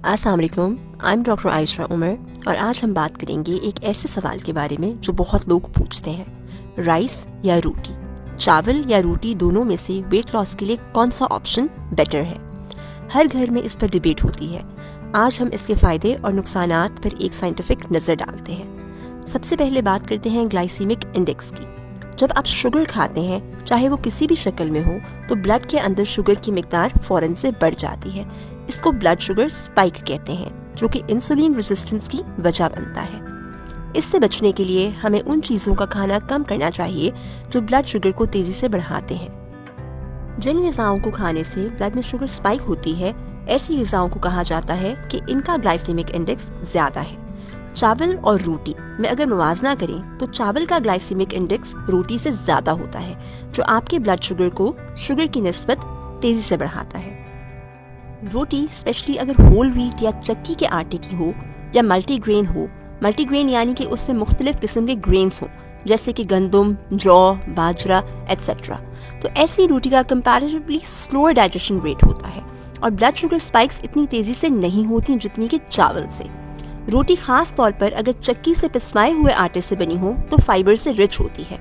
अस्सलाम वालेकुम, I am doctor Ayesha Umar और आज हम बात करेंगे एक ऐसे सवाल के बारे में जो बहुत लोग पूछते हैं, राइस या रोटी, चावल या रोटी दोनों में से वेट लॉस के लिए कौन सा ऑप्शन बेटर है। हर घर में इस पर डिबेट होती है। आज हम इसके फ़ायदे और नुकसानात पर एक साइंटिफिक नज़र डालते हैं। सबसे पहले बात करते हैं ग्लाइसीमिक इंडेक्स की। जब आप शुगर खाते हैं, चाहे वो किसी भी शक्ल में हो, तो ब्लड के अंदर शुगर की मिकदार फ़ौरन से बढ़ जाती है। इसको ब्लड शुगर स्पाइक कहते हैं, जो कि इंसुलिन रेजिस्टेंस की वजह बनता है। इससे बचने के लिए हमें उन चीज़ों का खाना कम करना चाहिए जो ब्लड शुगर को तेज़ी से बढ़ाते हैं। जिन ग़िज़ाओं को खाने से ब्लड में शुगर स्पाइक होती है, ऐसी ग़िज़ाओं को कहा जाता है कि इनका ग्लाइसेमिक इंडेक्स ज़्यादा है। चावल और रोटी में अगर मुवाजना करें तो चावल का ग्लाइसेमिक इंडेक्स रोटी से ज़्यादा होता है, जो आपके ब्लड शुगर को शुगर की निस्बत तेज़ी से बढ़ाता है। रोटी स्पेशली अगर होल व्हीट या चक्की के आटे की हो या मल्टीग्रेन हो, मल्टीग्रेन यानी कि उसमें मुख्तलिफ किस्म के ग्रेन्स हों, जैसे कि गंदम, जौ, बाजरा एट्सेट्रा, तो ऐसी रोटी का कंपैरेटिवली स्लोअर डाइजेशन रेट होता है और ब्लड शुगर स्पाइक्स इतनी तेज़ी से नहीं होती जितनी कि चावल से। रोटी खास तौर पर अगर चक्की से पिसवाए हुए आटे से बनी हो तो फाइबर से रिच होती है।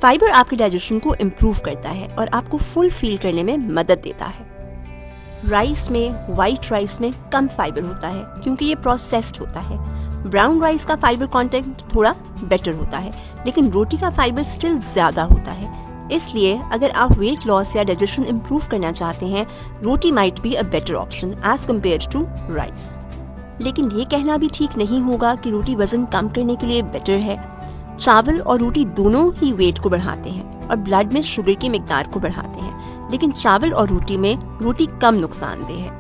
फाइबर आपके डाइजेशन को इम्प्रूव करता है और आपको फुल फील करने में मदद देता है। राइस में, वाइट राइस में कम फाइबर होता है क्योंकि ये प्रोसेस्ड होता है। ब्राउन राइस का फाइबर कंटेंट थोड़ा बेटर होता है, लेकिन रोटी का फाइबर स्टिल ज़्यादा होता है। इसलिए अगर आप वेट लॉस या डाइजेशन इम्प्रूव करना चाहते हैं, roti might be a better option as compare to rice. लेकिन ये कहना भी ठीक नहीं होगा कि रोटी वजन कम करने के लिए बेटर है। चावल और रोटी दोनों ही वेट को बढ़ाते हैं और ब्लड में शुगर की मिकदार को बढ़ाते हैं, लेकिन चावल और रोटी में रोटी कम नुकसानदेह है।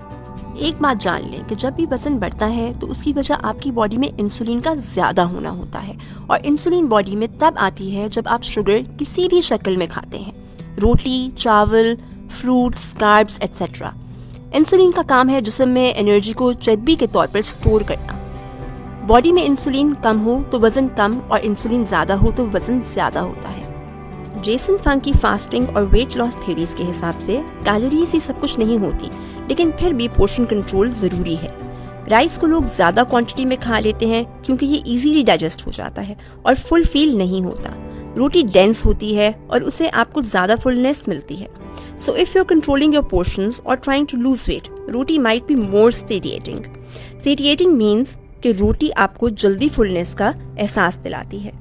एक बात जान लें कि जब भी वजन बढ़ता है तो उसकी वजह आपकी बॉडी में इंसुलिन का ज़्यादा होना होता है, और इंसुलिन बॉडी में तब आती है जब आप शुगर किसी भी शक्ल में खाते हैं, रोटी, चावल, फ्रूट्स, कार्ब्स एट्सेट्रा। इंसुलिन का काम है जिस्म में एनर्जी को चर्बी के तौर पर स्टोर करना। बॉडी में इंसुलिन कम हो तो वजन कम और इंसुलिन ज़्यादा हो तो वजन ज़्यादा होता है। जेसन फंक की फास्टिंग और वेट लॉस थ्योरीज के हिसाब से कैलोरीज ही सब कुछ नहीं होती, लेकिन फिर भी पोर्शन कंट्रोल ज़रूरी है। राइस को लोग ज़्यादा क्वांटिटी में खा लेते हैं क्योंकि ये इजीली डाइजेस्ट हो जाता है और फुल फील नहीं होता। रोटी डेंस होती है और उससे आपको ज़्यादा फुलनेस मिलती है। So if you're controlling your portions or trying to lose weight, roti might be more satiating. Satiating means कि रोटी आपको जल्दी फुलनेस का एहसास दिलाती है।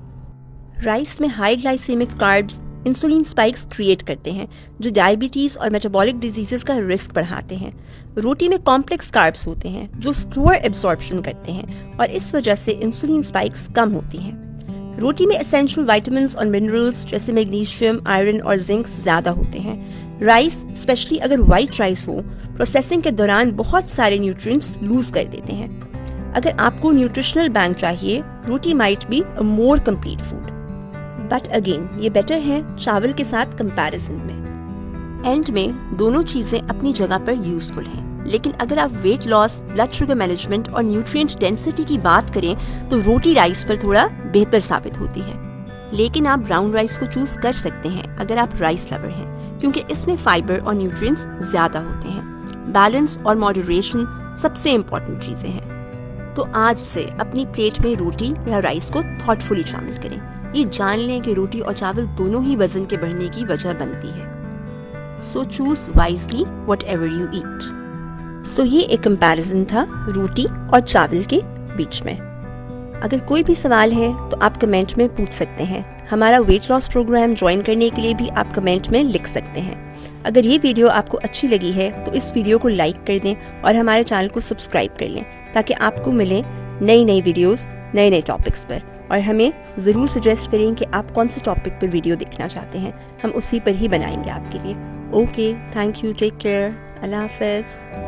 राइस में high glycemic carbs insulin spikes create करते हैं, जो डायबिटीज और मेटाबॉलिक डिजीजेस का रिस्क बढ़ाते हैं। रोटी में कॉम्प्लेक्स कार्ब्स होते हैं जो स्लोअर एब्जॉर्प्शन करते हैं और इस वजह से इंसुलिन स्पाइक्स कम होती हैं। रोटी में एसेंशियल विटामिन्स और मिनरल्स जैसे मैग्नीशियम, आयरन और जिंक ज़्यादा होते हैं। राइस, स्पेशली अगर वाइट राइस हो, प्रोसेसिंग के दौरान बहुत सारे न्यूट्रिएंट्स लूज कर देते हैं। अगर आपको न्यूट्रिशनल बैंक चाहिए, roti might be a more complete food, but again ये बेटर है चावल के साथ कंपैरिजन में। एंड में दोनों चीज़ें अपनी जगह पर यूजफुल हैं, लेकिन अगर आप weight loss, blood sugar management और न्यूट्रिएंट डेंसिटी की बात करें तो रोटी राइस पर थोड़ा बेहतर साबित होती है। लेकिन आप ब्राउन राइस को चूज कर सकते हैं अगर आप राइस लवर हैं, क्योंकि इसमें फाइबर और न्यूट्रिएंट्स ज़्यादा होते हैं। बैलेंस और मॉडरेशन सबसे इम्पोर्टेंट चीज़ें हैं। तो आज से अपनी प्लेट में रोटी या राइस को थॉटफुली शामिल करें। ये जान लें कि रोटी और चावल दोनों ही वजन के बढ़ने की वजह बनती है। So choose wisely whatever you eat. So ये एक कंपैरिजन था रोटी और चावल के बीच में। अगर कोई भी सवाल है तो आप कमेंट में पूछ सकते हैं। हमारा वेट लॉस प्रोग्राम ज्वाइन करने के लिए भी आप कमेंट में लिख सकते हैं। अगर ये वीडियो आपको अच्छी लगी है तो इस वीडियो को लाइक कर दें और हमारे चैनल को सब्सक्राइब कर लें, ताकि आपको मिले नई वीडियोस नए नए टॉपिक्स पर। और हमें ज़रूर सजेस्ट करें कि आप कौन से टॉपिक पर वीडियो देखना चाहते हैं, हम उसी पर ही बनाएंगे आपके लिए। Okay, thank you, take care, अल्लाह हाफ़िज़।